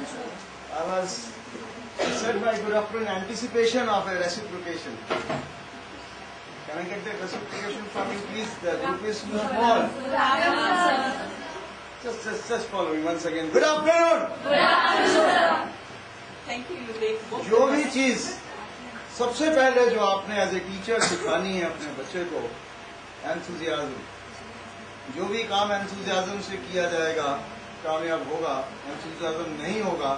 I was said by good afternoon, anticipation of a reciprocation. Can I get the reciprocation from you, please? The group is small. Good afternoon, Just follow me once again. Good afternoon. Good afternoon. Thank you. जो भी चीज सबसे पहले जो आपने as a teacher सिखानी है अपने बच्चे को, एंथुजियाज्म। जो भी काम एंथुजियाज्म से किया जाएगा कामयाब होगा, एंथुजियाज्म नहीं होगा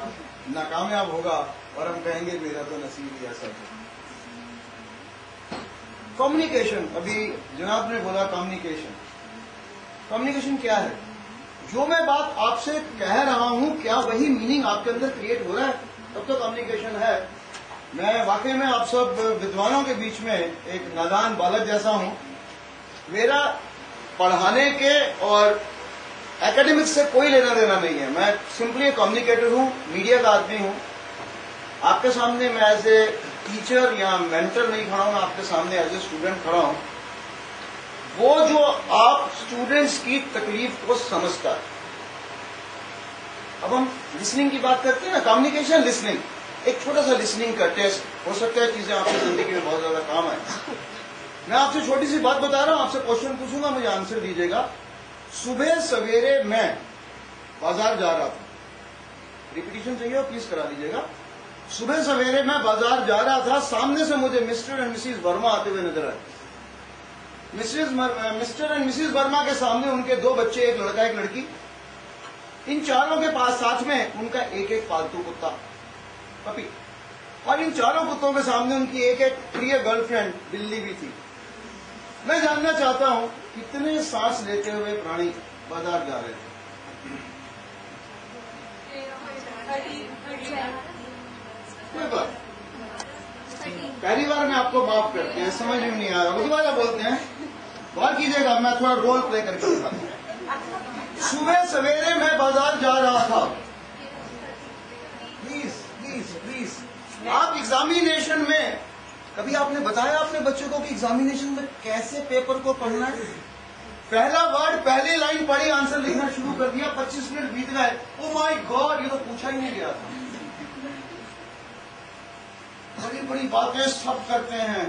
नाकामयाब होगा, और हम कहेंगे मेरा तो नसीब ही ऐसा है। कम्युनिकेशन, अभी जनाब ने बोला कम्युनिकेशन। कम्युनिकेशन क्या है? जो मैं बात आपसे कह रहा हूं क्या वही मीनिंग आपके अंदर क्रिएट हो रहा है? तब तो कम्युनिकेशन है। मैं वाकई में आप सब विद्वानों के बीच में एक नादान बालक जैसा हूं। मेरा पढ़ाने के और एकेडमिक्स से कोई लेना देना नहीं है। मैं सिंपली कम्युनिकेटर हूं, मीडिया का आदमी हूं। आपके सामने मैं एज ए टीचर या मेंटर नहीं खड़ा हूं, मैं आपके सामने एज ए स्टूडेंट खड़ा हूं। वो जो आप स्टूडेंट्स की तकलीफ को समझता है। अब हम लिसनिंग की बात करते हैं ना, कम्युनिकेशन लिसनिंग, एक छोटा सा लिसनिंग का टेस्ट हो सकता है, चीजें आपकी जिंदगी में बहुत ज्यादा काम आए। मैं आपसे छोटी सी बात बता रहा हूं, आपसे क्वेश्चन पूछूंगा, मुझे आंसर दीजिएगा। सुबह सवेरे मैं बाजार जा रहा था, रिपीटिशन चाहिए हो प्लीज करा दीजिएगा। सुबह सवेरे मैं बाजार जा रहा था, सामने से मुझे मिस्टर एंड मिसिज वर्मा आते हुए नजर आए। मिस्टर एंड मिसिज वर्मा के सामने उनके दो बच्चे, एक लड़का एक लड़की। इन चारों के पास साथ में उनका एक एक पालतू कुत्ता पपी, और इन चारों कुत्तों के सामने उनकी एक एक प्रिय गर्लफ्रेंड बिल्ली भी थी। मैं जानना चाहता हूं कितने सांस लेते हुए प्राणी बाजार जा रहे थे? पहली बार में आपको माफ करते हैं, समझ में नहीं आ रहा, दोबारा बोलते हैं, बात कीजिएगा, मैं थोड़ा रोल प्ले करके दिखाता हूं। सुबह सवेरे मैं बाजार जा रहा था। प्लीज प्लीज प्लीज, आप एग्जामिनेशन में कभी आपने बताया अपने बच्चों को कि एग्जामिनेशन में कैसे पेपर को पढ़ना है? पहला वर्ड, पहली लाइन पढ़ी, आंसर लिखना शुरू कर दिया, 25 मिनट बीत गए। ओ माय गॉड, ये तो पूछा ही नहीं गया था। बड़ी बड़ी बातें सब करते हैं,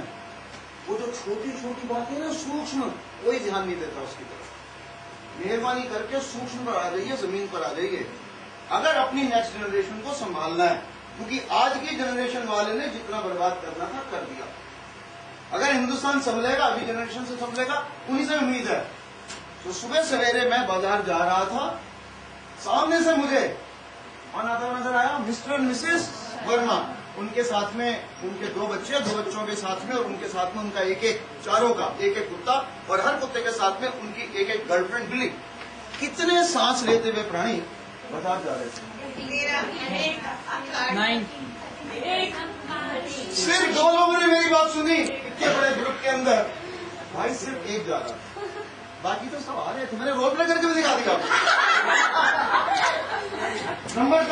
वो जो छोटी छोटी बातें ना सूक्ष्म, कोई ध्यान नहीं देता उसकी तरफ। मेहरबानी करके सूक्ष्म पर आ जाइए, जमीन पर आ जाइए, अगर अपनी नेक्स्ट जनरेशन को संभालना है, क्योंकि आज की जनरेशन वाले ने जितना बर्बाद करना था कर दिया। अगर हिंदुस्तान संभलेगा, अगली जनरेशन से संभलेगा, उन्हीं से उम्मीद है। तो सुबह सवेरे मैं बाजार जा रहा था, सामने से मुझे कौन आता हुआ नजर आया? मिस्टर एंड मिसेस वर्मा, उनके साथ में उनके दो बच्चे, दो बच्चों के साथ में, और उनके साथ में उनका एक एक, चारों का एक एक कुत्ता, और हर कुत्ते के साथ में उनकी एक एक गर्लफ्रेंड बिल्ली। कितने सांस लेते हुए प्राणी बाजार जा रहे थे? सिर्फ दो लोगों ने मेरी बात सुनी इतने बड़े ग्रुप के अंदर। भाई सिर्फ एक जा रहा, बाकी तो सब आ रहे थे। मैंने रोल प्ले करके भी दिखा दिया। नंबर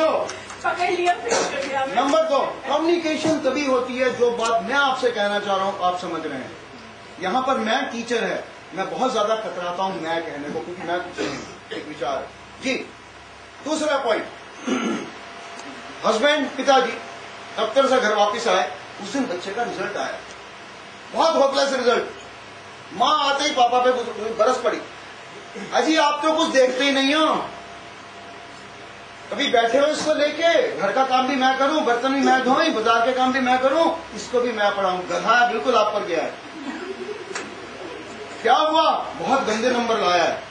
दो, कम्युनिकेशन तभी होती है, जो बात मैं आपसे कहना चाह रहा हूं आप समझ रहे हैं। यहां पर मैं टीचर है, मैं बहुत ज्यादा कतराता हूं मैं कहने को, क्योंकि मैं कुछ एक विचार है जी। दूसरा पॉइंट, हस्बैंड, पिताजी दफ्तर से घर वापस आए, उस दिन बच्चे का रिजल्ट आया, बहुत होपलेस रिजल्ट। माँ आते ही पापा पे कुछ बरस पड़ी, अजी आप तो कुछ देखते ही नहीं हो, कभी बैठे हो इसको लेके, घर का काम भी मैं करूं, बर्तन भी मैं धोऊं, बाजार के काम भी मैं करूं, इसको भी मैं पढ़ाऊं, गधा बिल्कुल आप पर गया है। क्या हुआ? बहुत गंदे नंबर लाया है।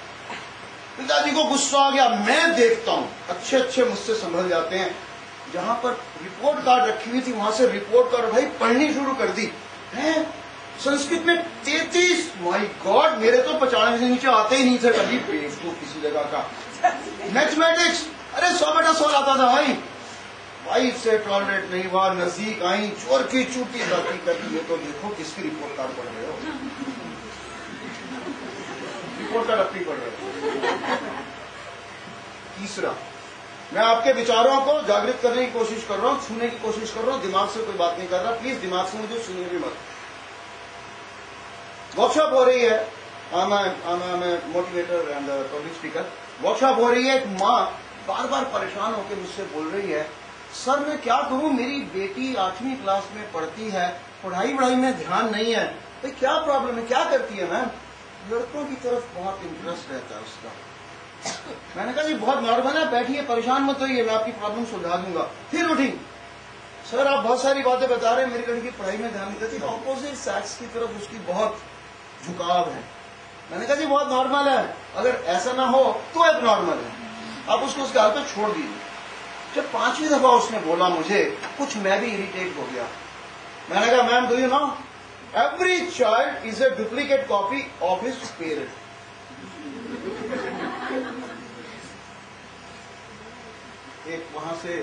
पिताजी को गुस्सा आ गया। मैं देखता हूं अच्छे अच्छे मुझसे संभल जाते हैं, जहां पर रिपोर्ट कार्ड रखी हुई थी वहां से रिपोर्ट कार्ड भाई पढ़नी शुरू कर दी है। संस्कृत में 33, माय गॉड, मेरे तो 95 से नीचे आते ही नहीं थे कभी, बेवकूफ किसी जगह का। मैथमेटिक्स, अरे 100/100 आता था भाई। वाइफ से टॉलरेट नहीं हुआ, नजदीक आई, चोर की चूटी बाकी कर दी। ये तो देखो किसकी रिपोर्ट कार्ड पढ़ रहे हो, रिपोर्ट कार्ड अपनी पढ़ रहे हो। तीसरा, मैं आपके विचारों को जागृत करने की कोशिश कर रहा हूं, छूने की कोशिश कर रहा हूं, दिमाग से कोई बात नहीं कर रहा, प्लीज दिमाग से मुझे सुनिए भी मत। वर्कशॉप हो रही है, I'm a motivator and a public speaker। Workshop हो रही है, एक माँ बार बार परेशान होकर मुझसे बोल रही है, सर मैं क्या करूं, मेरी बेटी 8वीं क्लास में पढ़ती है, पढ़ाई में ध्यान नहीं है, भाई क्या प्रॉब्लम है, क्या करती है मैम? लड़कों की तरफ बहुत इंटरेस्ट रहता है उसका। मैंने कहा जी बहुत नॉर्मल है, बैठिए परेशान मत होइए, मैं आपकी प्रॉब्लम सुलझा दूंगा। फिर उठी, सर आप बहुत सारी बातें बता रहे हैं, मेरी लड़की पढ़ाई में ध्यान नहीं देती, ऑपोजिट सेक्स की तरफ उसकी बहुत झुकाव है। मैंने कहा जी बहुत नॉर्मल है, अगर ऐसा ना हो तो एक नॉर्मल है, आप उसको उसके हाल पे छोड़ दीजिए। जब 5वीं दफा उसने बोला मुझे, कुछ मैं भी इरिटेट हो गया। मैंने कहा ma'am do you know, every child is a duplicate copy of his parent. एक वहां से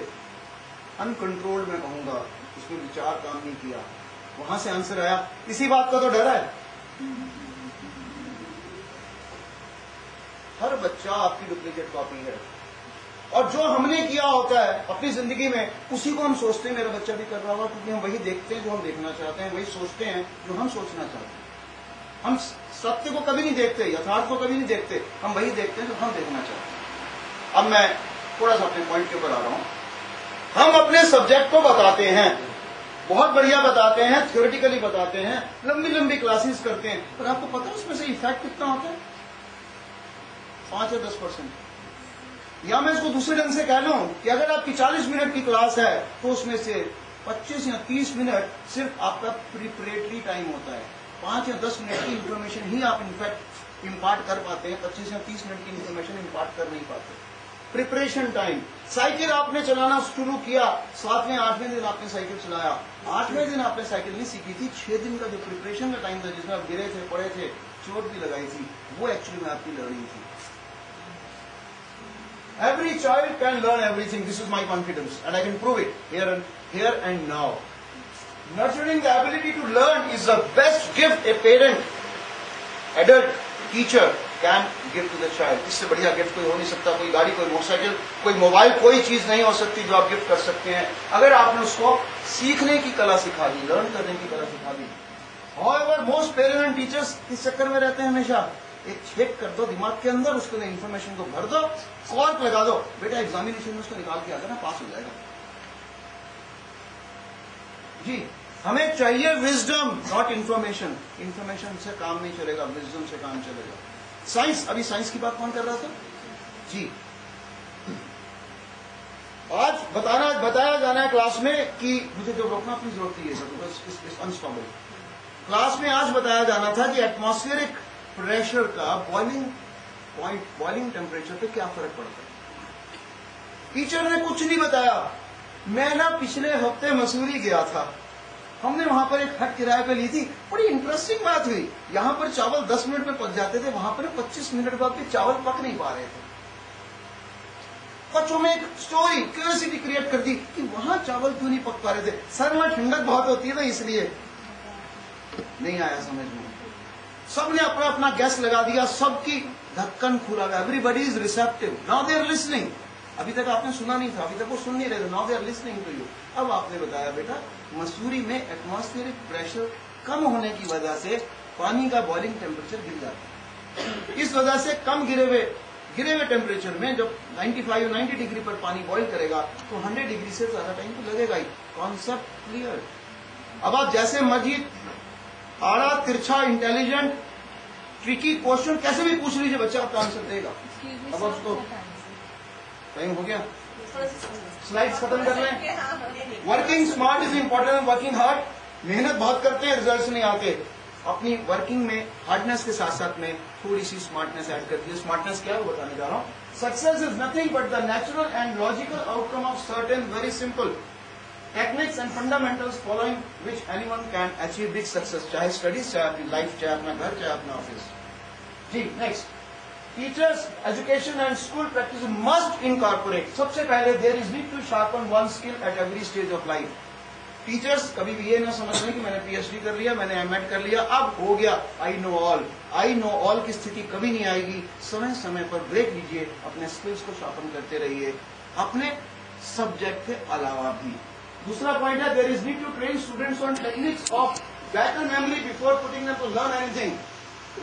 अनकंट्रोल्ड मैं कहूंगा, उसमें विचार काम नहीं किया, वहां से आंसर आया, इसी बात का तो डर है। हर बच्चा आपकी डुप्लीकेट कॉपी है, और जो हमने किया होता है अपनी जिंदगी में, उसी को हम सोचते हैं मेरा बच्चा भी कर रहा होगा, क्योंकि हम वही देखते हैं जो हम देखना चाहते हैं, वही सोचते हैं जो हम सोचना चाहते हैं। हम सत्य को कभी नहीं देखते, यथार्थ को कभी नहीं देखते, हम वही देखते हैं जो हम देखना चाहते हैं। अब मैं थोड़ा सा अपने पॉइंट के ऊपर आ रहा हूं। हम अपने सब्जेक्ट को बताते हैं, बहुत बढ़िया बताते हैं, थ्योरेटिकली बताते हैं, लंबी लंबी क्लासेस करते हैं, पर आपको पता है उसमें से इफेक्ट कितना होता है? 5 या 10%। या मैं इसको दूसरे ढंग से कह लूं कि अगर आपकी 40 मिनट की क्लास है तो उसमें से 25 या 30 मिनट सिर्फ आपका प्रिपरेटरी टाइम होता है। 5 या 10 मिनट की इंफॉर्मेशन ही आप इनफैक्ट इम्पार्ट कर पाते हैं, 25 या 30 मिनट की इंफॉर्मेशन इम्पार्ट कर नहीं पाते। प्रिपरेशन टाइम, साइकिल आपने चलाना शुरू किया, 7वें 8वें दिन आपने साइकिल चलाया, 8वें दिन आपने साइकिल नहीं सीखी थी, 6 दिन का जो प्रिपरेशन का टाइम था जिसमें आप गिरे थे, पड़े थे, चोट भी लगाई थी, वो एक्चुअली में आपकी लर्निंग थी। Every child can learn everything. This is my confidence, and I can prove it here and now. Nurturing the ability to learn is the best gift a parent, adult, teacher can give to the child. इससे बढ़िया gift कोई हो नहीं सकता। कोई गाड़ी, कोई motorcycle, कोई मोबाइल, कोई चीज नहीं हो सकती जो आप गिफ्ट कर सकते हैं, अगर आपने उसको सीखने की कला सिखा दी, लर्न करने की कला सिखा दी। However, most parents and teachers इस चक्कर में रहते हैं हमेशा, एक छेद कर दो दिमाग के अंदर, उसके लिए इंफॉर्मेशन को भर दो, कॉर्क लगा दो, बेटा एग्जामिनेशन में उसको निकाल के आ जाना, पास हो जाएगा। जी, हमें चाहिए विजडम, नॉट इंफॉर्मेशन। इंफॉर्मेशन से काम नहीं चलेगा, विजडम से काम चलेगा। साइंस, अभी साइंस की बात कौन कर रहा था? जी, आज बताया जाना है क्लास में कि मुझे जो रोकना अपनी जरूरत है, अनस्टॉपेबल। क्लास में आज बताया जाना था कि एटमॉस्फेरिक प्रेशर का बॉइलिंग टेम्परेचर पे क्या फर्क पड़ता है। टीचर ने कुछ नहीं बताया। मैं ना पिछले हफ्ते मसूरी गया था, हमने वहां पर एक हट किराए पे ली थी, बड़ी इंटरेस्टिंग बात हुई। यहां पर चावल 10 मिनट में पक जाते थे, वहां पर 25 मिनट बाद भी चावल पक नहीं पा रहे थे। बच्चों में एक स्टोरी, क्यूरियोसिटी क्रिएट कर दी कि वहां चावल क्यों नहीं पक पा रहे थे। सर में ठंडक बहुत होती है ना, इसलिए नहीं आया समझ में। सबने अपना अपना गैस लगा दिया, सबकी ढक्कन खुला हुआ, everybody is receptive, now they are listening. अभी तक आपने सुना नहीं था, अभी तक वो सुन नहीं रहे थे, now they are listening to you. अब आपने बताया बेटा मसूरी में एटमॉस्फेरिक प्रेशर कम होने की वजह से पानी का बॉइलिंग टेम्परेचर गिर जाता है। इस वजह से कम गिरे हुए टेम्परेचर में जब 95 90 डिग्री पर पानी बॉइल करेगा तो 100 डिग्री से ज्यादा टाइम तो लगेगा ही। Concept clear. अब आप जैसे मर्जी आड़ा तिरछा इंटेलिजेंट ट्रिकी क्वेश्चन कैसे भी पूछ लीजिए, बच्चा आपका आंसर देगा। अब उसको टाइम हो गया, स्लाइड्स खत्म कर लें। Working smart is important, working hard. मेहनत बहुत करते हैं, रिजल्ट्स नहीं आते। अपनी वर्किंग में हार्डनेस के साथ साथ में थोड़ी सी स्मार्टनेस ऐड कर दी। स्मार्टनेस क्या है वो बताने जा रहा हूँ। Success is nothing but the natural and logical outcome of certain very simple techniques and fundamentals following which anyone can achieve big success, चाहे स्टडीज, चाहे अपनी लाइफ, चाहे अपना घर, चाहे अपना ऑफिस। जी, next, teachers education and school practice must incorporate. सबसे पहले there is need to sharpen one skill at every stage of life. Teachers कभी भी ये ना समझ लें कि मैंने पीएचडी कर लिया, मैंने एमएड कर लिया, अब हो गया आई नो ऑल की स्थिति कभी नहीं आएगी। समय समय पर ब्रेक लीजिए, अपने स्किल्स को शार्पन करते रहिए, अपने सब्जेक्ट के अलावा भी। दूसरा पॉइंट है, there is need to train students on techniques of better memory before putting them to learn anything.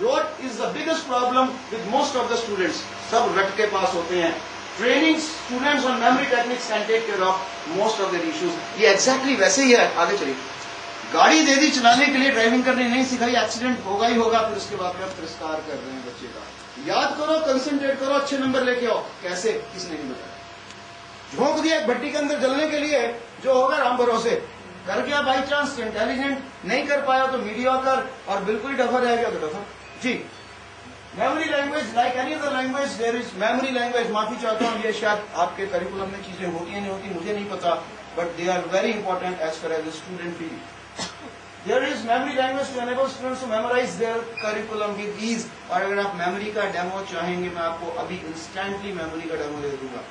Rote is the biggest problem with most of the students. सब रट के पास होते हैं, training students on memory techniques can take care of most of their issues. ये exactly वैसे ही है। आगे चलिए। गाड़ी दे दी चलाने के लिए, ड्राइविंग करनी नहीं सिखाई, एक्सीडेंट होगा ही होगा, फिर उसके बाद में आप तिरस्कार कर रहे हैं बच्चे का। याद करो, कंसंट्रेट करो, अच्छे नंबर लेके आओ। कैसे? किसने नहीं बताया? झोंक दिया एक भट्टी के अंदर जलने के लिए, जो होगा राम भरोसे। कर गया बाई चांस इंटेलिजेंट, नहीं कर पाया तो मीडियोकर, और बिल्कुल डफर रह गया तो डफर। जी, memory language like any other language there is memory language. माफी चाहता हूँ, ये शायद आपके करिकुलम में चीजें होती है नहीं होती मुझे नहीं पता, but they are very important as far as student feel. There is memory language to enable students to memorize their curriculum with ease। और अगर आप मेमोरी का डेमो चाहेंगे, मैं आपको अभी इंस्टेंटली मेमोरी का डेमो दे दूंगा।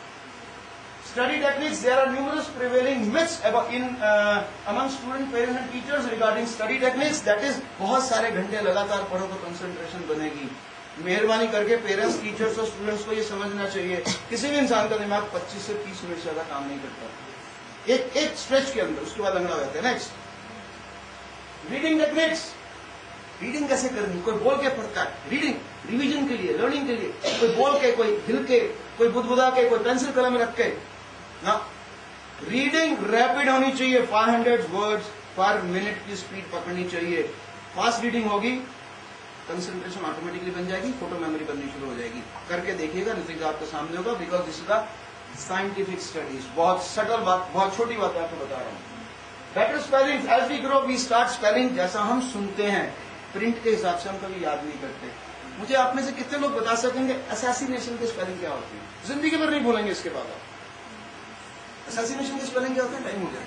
Study techniques, there are numerous prevailing myths about among student, parents and teachers regarding study techniques। That is, बहुत सारे घंटे लगातार पढ़ो तो कंसंट्रेशन बनेगी। मेहरबानी करके पेरेंट्स, टीचर्स और स्टूडेंट्स को ये समझना चाहिए, किसी भी इंसान का दिमाग 25 से 30 मिनट से ज्यादा काम नहीं करता एक स्ट्रेच के अंदर, उसके बाद लंगड़ा हो जाता है। Next, reading techniques. रीडिंग कैसे करनी? कोई बोल के पढ़ता है, रीडिंग रिवीजन के लिए, लर्निंग के लिए, कोई बोल के, कोई हिल के, कोई बुदबुदा के, कोई पेंसिल कलम रख के ना। रीडिंग रैपिड होनी चाहिए, 500 वर्ड्स पर मिनट की स्पीड पकड़नी चाहिए। फास्ट रीडिंग होगी, कंसंट्रेशन ऑटोमेटिकली बन जाएगी, फोटो मेमोरी बननी शुरू हो जाएगी। करके देखिएगा, नतीजा आपके सामने होगा, because this is the scientific studies. बहुत सटल बात, बहुत छोटी बात आपको बता रहा हूं। Better spelling, as we grow we start spelling. जैसा हम सुनते हैं, प्रिंट के हिसाब से हम कभी याद नहीं करते। मुझे आप में से कितने लोग बता सकेंगे असैसिनेशन की स्पेलिंग क्या होती है? जिंदगी भर नहीं भूलेंगे इसके बाद आप। असैसिनेशन की स्पेलिंग क्या होता है? टाइम हो गया।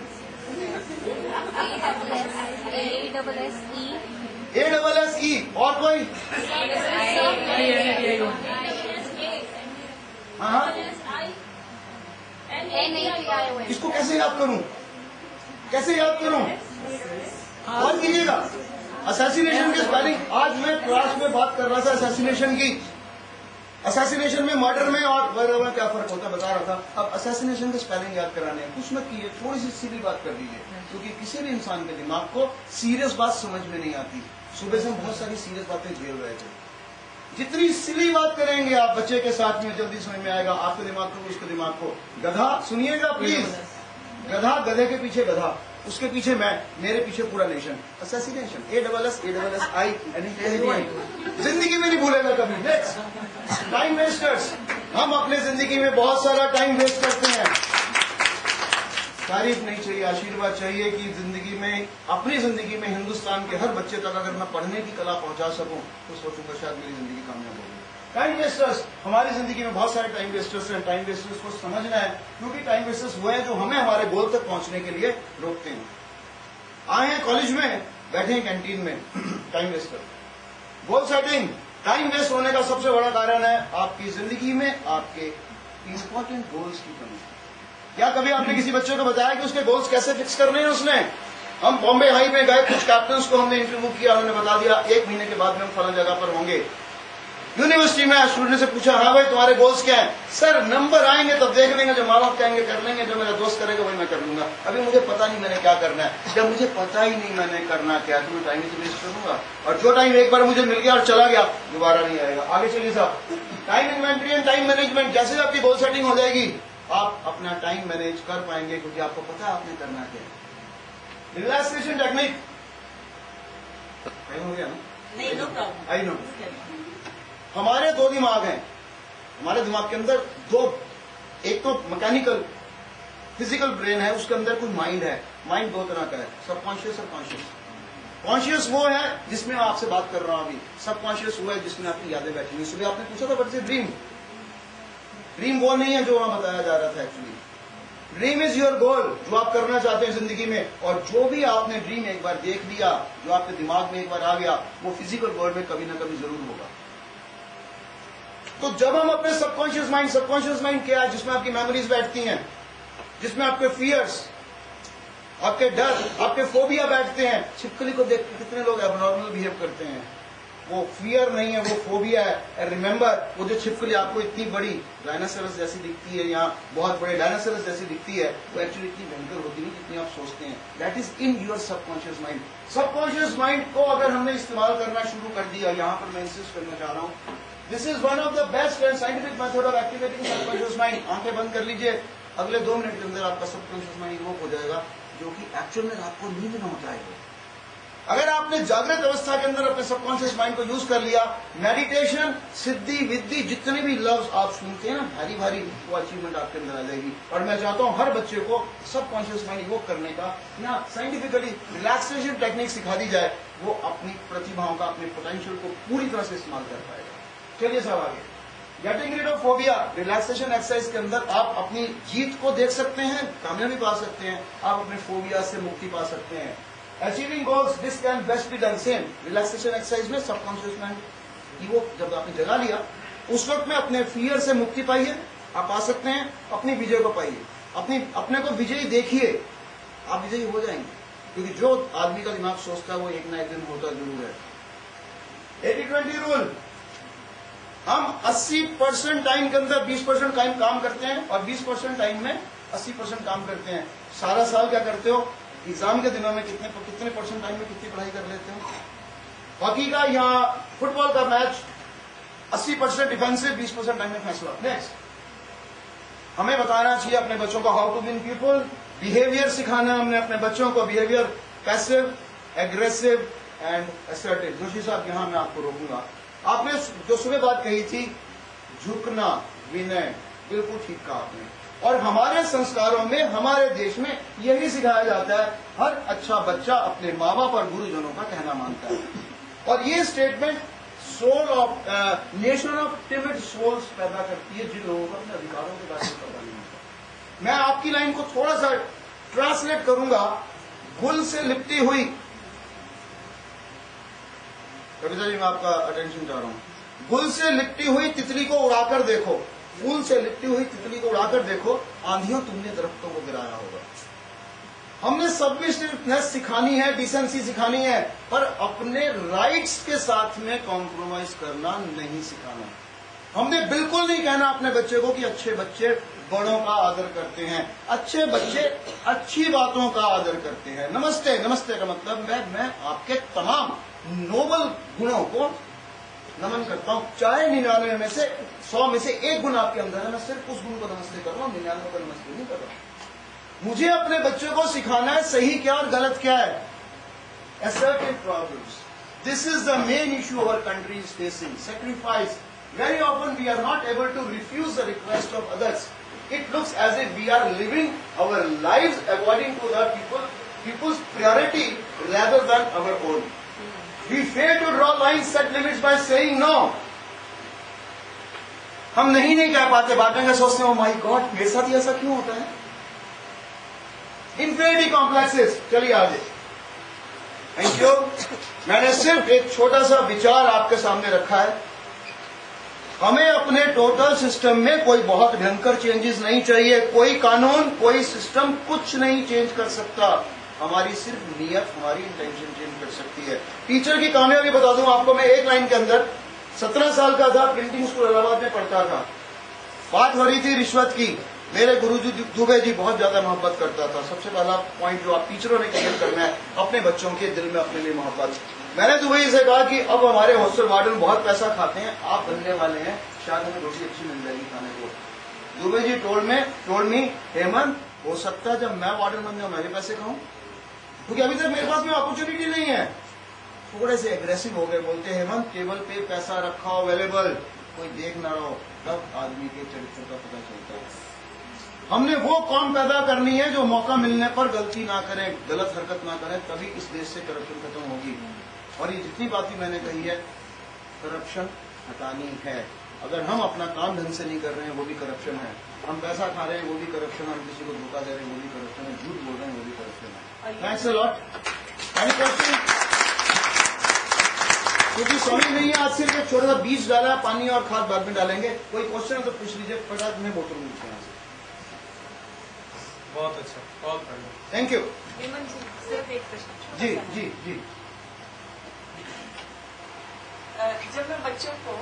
ASSE। और कोई? हाँ, इसको कैसे याद करूं? कैसे याद करूं? और कीजिएगा असैसिनेशन की स्पेलिंग। आज मैं क्लास में बात कर रहा था असैसिनेशन की। असैसिनेशन में, मर्डर में और वगैरह में क्या फर्क होता है बता रहा था। अब असैसिनेशन की स्पेलिंग याद कराने हैं, कुछ मत कीजिए, थोड़ी सी सीधी बात कर दीजिए, क्योंकि किसी भी इंसान के दिमाग को सीरियस बात समझ में नहीं आती। सुबह से हम बहुत सारी सीरियस बातें झेल रहे थे। जितनी सिली बात करेंगे आप बच्चे के साथ में, जल्दी समझ में आएगा आपके दिमाग को, उसके दिमाग को। गधा, सुनिएगा प्लीज, गधा, गधे के पीछे गधा, उसके पीछे मैं, मेरे पीछे पूरा नेशन। Assassination, ASSI। जिंदगी में नहीं भूलेगा कभी। Next, time wasters. हम अपने जिंदगी में बहुत सारा टाइम वेस्ट करते हैं। तारीफ नहीं चाहिए, आशीर्वाद चाहिए कि जिंदगी में, अपनी जिंदगी में हिंदुस्तान के हर बच्चे तक अगर मैं पढ़ने की कला पहुंचा सकूं तो सोचूंगा शायद मेरी जिंदगी कामयाब होगी। टाइम वेस्टर्स, हमारी जिंदगी में बहुत सारे टाइम वेस्टर्स हैं। टाइम वेस्टर्स को समझना है, क्योंकि टाइम वेस्टर्स वो हैं जो हमें हमारे गोल तक पहुंचने के लिए रोकते हैं। आए हैं कॉलेज में, बैठे हैं कैंटीन में, time waster. Goal setting, time waste होने का सबसे बड़ा कारण है आपकी जिंदगी में आपके इंपॉर्टेंट गोल्स की कमी। क्या कभी आपने किसी बच्चे को बताया कि उसके गोल्स कैसे फिक्स करने हैं उसने? हम बॉम्बे हाई में गए, कुछ कैप्टन्स को हमने इंटरव्यू किया, उन्होंने बता दिया 1 महीने के बाद में हम फलां जगह पर होंगे। यूनिवर्सिटी में स्टूडेंट से पूछा, हाँ भाई तुम्हारे गोल्स क्या है? सर नंबर आएंगे तब देख लेंगे, जो माँ बाप कहेंगे कर लेंगे, जो मेरा दोस्त करेगा वही मैं कर लूंगा। अभी मुझे पता नहीं मैंने क्या करना है। जब मुझे पता ही नहीं मैंने करना क्या, तो मैं टाइम ही वेस्ट करूंगा, और जो टाइम एक बार मुझे मिल गया और चला गया दोबारा नहीं आएगा। आगे चलिए साहब, time inventory and time management. जैसे आपकी गोल सेटिंग हो जाएगी, आप अपना टाइम मैनेज कर पाएंगे, क्योंकि आपको पता है आपने करना क्या है। रिलैक्सेशन टेक्निक, टाइम हो गया ना? नहीं, नो प्रॉब्लम। I know. हमारे 2 दिमाग हैं, हमारे दिमाग के अंदर 2, एक तो मैकेनिकल फिजिकल ब्रेन है, उसके अंदर कोई माइंड है। माइंड 2 तरह का है, सबकॉन्शियस और कॉन्शियस। कॉन्शियस वो है जिसमें मैं आपसे बात कर रहा हूं अभी, सबकॉन्शियस वो है जिसमें आपकी यादें बैठी हुई। सुबह आपने पूछा था बट से ड्रीम, ड्रीम वो नहीं है जो वहां बताया जा रहा था। Actually dream is your goal, जो आप करना चाहते हैं जिंदगी में, और जो भी आपने ड्रीम एक बार देख लिया, जो आपके दिमाग में एक बार आ गया, वो फिजिकल वर्ल्ड में कभी ना कभी जरूर होगा। तो जब हम अपने सबकॉन्शियस माइंड क्या है? जिसमें आपकी मेमोरीज बैठती हैं, जिसमें आपके फियर्स, आपके डर, आपके फोबिया बैठते हैं। छिपकली को देख के कितने लोग एबनॉर्मल बिहेव करते हैं? वो फियर नहीं है, वो फोबिया है। रिमेंबर, वो जो छिपकली आपको इतनी बड़ी डायनासोरस जैसी दिखती है, या बहुत बड़े डायनासोरस जैसी दिखती है, वो एक्चुअली इतनी भयंकर होती नहीं जितनी आप सोचते हैं। That is in your subconscious mind. Subconscious mind को अगर हमने इस्तेमाल करना शुरू कर दिया, यहां पर मैं इंसिस्ट करना चाह रहा हूं, this is one of the best and scientific method of activating subconscious mind. आंखें बंद कर लीजिए, अगले 2 मिनट के अंदर आपका सबकॉन्शियस माइंड इवोक हो जाएगा, जो कि एक्चुअल में रात को नींद में होता है। अगर आपने जागृत अवस्था के अंदर अपने सबकॉन्शियस माइंड को यूज कर लिया, मेडिटेशन, सिद्धि, विद्धि, जितने भी लफ्ज आप सुनते हैं ना भारी भारी, वो अचीवमेंट आपके अंदर आ जाएगी। और मैं चाहता हूं हर बच्चे को सबकॉन्शियस माइंड इवोक करने का या साइंटिफिकली रिलैक्सेशन टेक्निक सिखा दी जाए, वो अपनी प्रतिभाओं का, अपने पोटेंशियल को पूरी तरह से इस्तेमाल कर पाएगा। चलिए साहब आगे, getting rid of phobia. Relaxation exercise के अंदर आप अपनी जीत को देख सकते हैं, कामयाबी पा सकते हैं, आप अपने फोबिया से मुक्ति पा सकते हैं। Achieving goals, this can best be done same. Relaxation exercise में सबकॉन्शियस माइंड वो जब आपने जगा लिया, उस वक्त में अपने फियर से मुक्ति पाइए, आप पा सकते हैं, अपनी विजय को पाइए, अपने को विजयी देखिए, आप विजयी हो जाएंगे। क्योंकि जो आदमी का दिमाग सोचता है वो एक ना एक दिन होता जरूर है। 80-20 रूल, हम 80% टाइम के अंदर 20% टाइम काम करते हैं और 20% टाइम में 80% काम करते हैं। सारा साल क्या करते हो? एग्जाम के दिनों में कितने परसेंट टाइम में कितनी पढ़ाई कर लेते हो? हॉकी का या फुटबॉल का मैच 80% डिफेंसिव, 20% टाइम में फैसला। नेक्स्ट, हमें बताना चाहिए अपने बच्चों को how to win people. Behaviour सिखाना हमने अपने बच्चों को, behaviour passive, aggressive and assertive. Joshi साहब, यहां मैं आपको रोकूंगा। आपने जो सुबह बात कही थी, झुकना, विनय, बिल्कुल ठीक कहा आपने। और हमारे संस्कारों में, हमारे देश में यही सिखाया जाता है। हर अच्छा बच्चा अपने माँ बाप और गुरुजनों का कहना मानता है। और ये statement soul of nation of timid souls पैदा करती है, जिन लोगों को अपने अधिकारों के बारे में पता नहीं होता। मैं आपकी लाइन को थोड़ा सा ट्रांसलेट करूंगा। गुल से लिपटी हुई, कविता जी मैं आपका अटेंशन चाह रहा हूं। गुल से लिपटी हुई तितली को उड़ाकर देखो, फूल से लिपटी हुई तितली को उड़ाकर देखो, आंधियों तुमने दरख्तों को गिराया होगा। हमने सबमिसिवनेस सिखानी है, डिसेंसी सिखानी है, पर अपने राइट्स के साथ में कॉम्प्रोमाइज करना नहीं सिखाना। हमने बिल्कुल नहीं कहना अपने बच्चे को कि अच्छे बच्चे बड़ों का आदर करते हैं, अच्छे बच्चे अच्छी बातों का आदर करते हैं। नमस्ते, नमस्ते का मतलब मैं आपके तमाम नोबल गुणों को नमन करता हूं। चाहे 99 में से 100 में से 1 गुण आपके अंदर है, मैं सिर्फ उस गुण को नमस्ते कर रहा हूं, 99 को नमस्ते नहीं कर रहा। मुझे अपने बच्चों को सिखाना है सही क्या और गलत क्या है। assertive problems, this is the main issue our country is facing. Sacrifice, very often we are not able to refuse the request of others. It looks as if we are living our lives according to the people's priority rather than our own. We fail to draw lines, set limits by saying no. हम नहीं कह पाते, बातें का सोचते हैं, oh my God मेरे साथ ही ऐसा क्यों होता है। Infinity complexes. चलिए आगे, थैंक यू। मैंने सिर्फ एक छोटा सा विचार आपके सामने रखा है। हमें अपने टोटल सिस्टम में कोई बहुत भयंकर चेंजेस नहीं चाहिए। कोई कानून, कोई सिस्टम कुछ नहीं चेंज कर सकता। हमारी सिर्फ नियत, हमारी इंटेंशन चेंज कर सकती है। टीचर की कामयाबी बता दूं आपको मैं एक लाइन के अंदर। 17 साल का था, प्रिंटिंग स्कूल इलाहाबाद में पढ़ता था। बात हो रही थी रिश्वत की। मेरे गुरुजी दुबे जी बहुत ज्यादा मोहब्बत करता था। सबसे पहला पॉइंट जो आप टीचरों ने क्लियर करना है, अपने बच्चों के दिल में अपने लिए मोहब्बत। मैंने दुबे जी से कहा कि अब हमारे हॉस्टल वार्डन बहुत पैसा खाते हैं, आप बनने वाले हैं, शायद हमें रोटी अच्छी मिल जाएगी खाने को। दुबे जी टोल्ड मी, हेमंत हो सकता है जब मैं वार्डन बन जाऊं मैं भी पैसे खाऊं, क्योंकि अभी तक मेरे पास में अपॉर्चुनिटी नहीं है। थोड़े से एग्रेसिव हो गए, बोलते हेमंत टेबल पे पैसा रखा हो अवेलेबल, कोई देख ना रहो, तब आदमी के चरित्र का पता चलता है। हमने वो कौम पैदा करनी है जो मौका मिलने पर गलती ना करें, गलत हरकत ना करें, तभी इस देश से करप्शन खत्म होगी। और ये जितनी बातें मैंने कही है, करप्शन हटानी है। अगर हम अपना काम ढंग से नहीं कर रहे हैं वो भी करप्शन है, हम पैसा खा रहे हैं वो भी करप्शन है, हम किसी को धोखा दे रहे हैं वो भी करप्शन है, झूठ बोल रहे हैं वो भी करप्शन है। Thanks a lot. Any question? क्योंकि समय नहीं है, आज सिर्फ एक छोटा सा बीज डाला, पानी और खाद बाद में डालेंगे। कोई क्वेश्चन है तो पूछ लीजिए, फटाक में बोतल मिलते हैं। बहुत अच्छा, बहुत बढ़िया, थैंक यू। हेमंत जी, सिर्फ एक प्रश्न। जी जी जी। जब मैं बच्चों को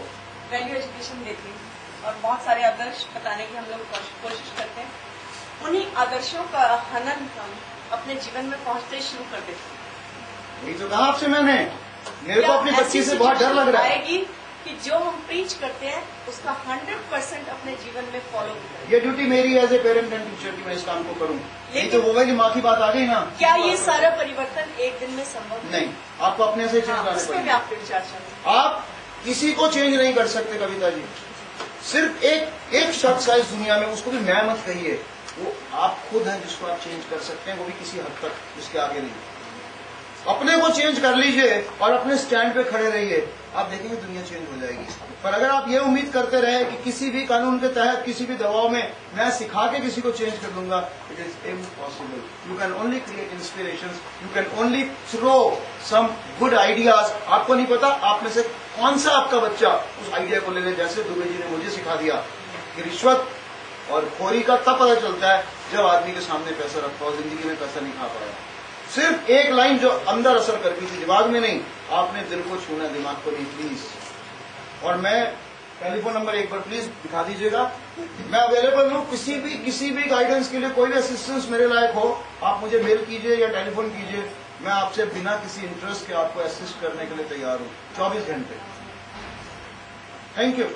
वैल्यू एजुकेशन देती हूँ और बहुत सारे आदर्श बताने की हम लोग कोशिश करते हैं, उन्हीं आदर्शों का हनन हम अपने जीवन में पहुंचते शुरू कर देते हैं। यही तो कहा आपसे मैंने, मेरे को अपनी बच्ची से बहुत डर लग रहा है। आएगी कि जो हम प्रीच करते हैं उसका 100% अपने जीवन में फॉलो करें। ये ड्यूटी मेरी as a parent and teacher की मैं इस काम को करूं। नहीं तो वो वाली माँ की बात आ गई ना। क्या ये सारा परिवर्तन एक दिन में संभव नहीं, आपको अपने से चेंज लाने उसमें भी पड़ेंगे। आपके विचार चाहिए। आप किसी को चेंज नहीं कर सकते कविता जी। सिर्फ एक शख्स है इस दुनिया में, उसको भी मैं मत कहिए, वो आप खुद हैं जिसको आप चेंज कर सकते हैं, वो भी किसी हद तक, उसके आगे नहीं। अपने को चेंज कर लीजिए और अपने स्टैंड पे खड़े रहिए, आप देखेंगे दुनिया चेंज हो जाएगी। पर अगर आप ये उम्मीद करते रहे कि किसी भी कानून के तहत, किसी भी दबाव में मैं सिखा के किसी को चेंज कर दूंगा, it is impossible. You can only create inspirations, you can only throw some good ideas. आपको नहीं पता आप में से कौन सा आपका बच्चा उस आइडिया को ले ले। जैसे दुबे जी ने मुझे सिखा दिया कि रिश्वत और खोरी का तब पता चलता है जब आदमी के सामने पैसा रखा हो, जिंदगी में पैसा नहीं खा पाया। सिर्फ एक लाइन जो अंदर असर करती थी, दिमाग में नहीं, आपने दिल को छूना, दिमाग को नहीं, प्लीज। और मैं टेलीफोन नंबर एक बार प्लीज दिखा दीजिएगा, मैं अवेलेबल हूँ किसी भी गाइडेंस के लिए, कोई भी असिस्टेंस मेरे लायक हो, आप मुझे मेल कीजिए या टेलीफोन कीजिए, मैं आपसे बिना किसी इंटरेस्ट के आपको असिस्ट करने के लिए तैयार हूँ 24 घंटे। Thank you.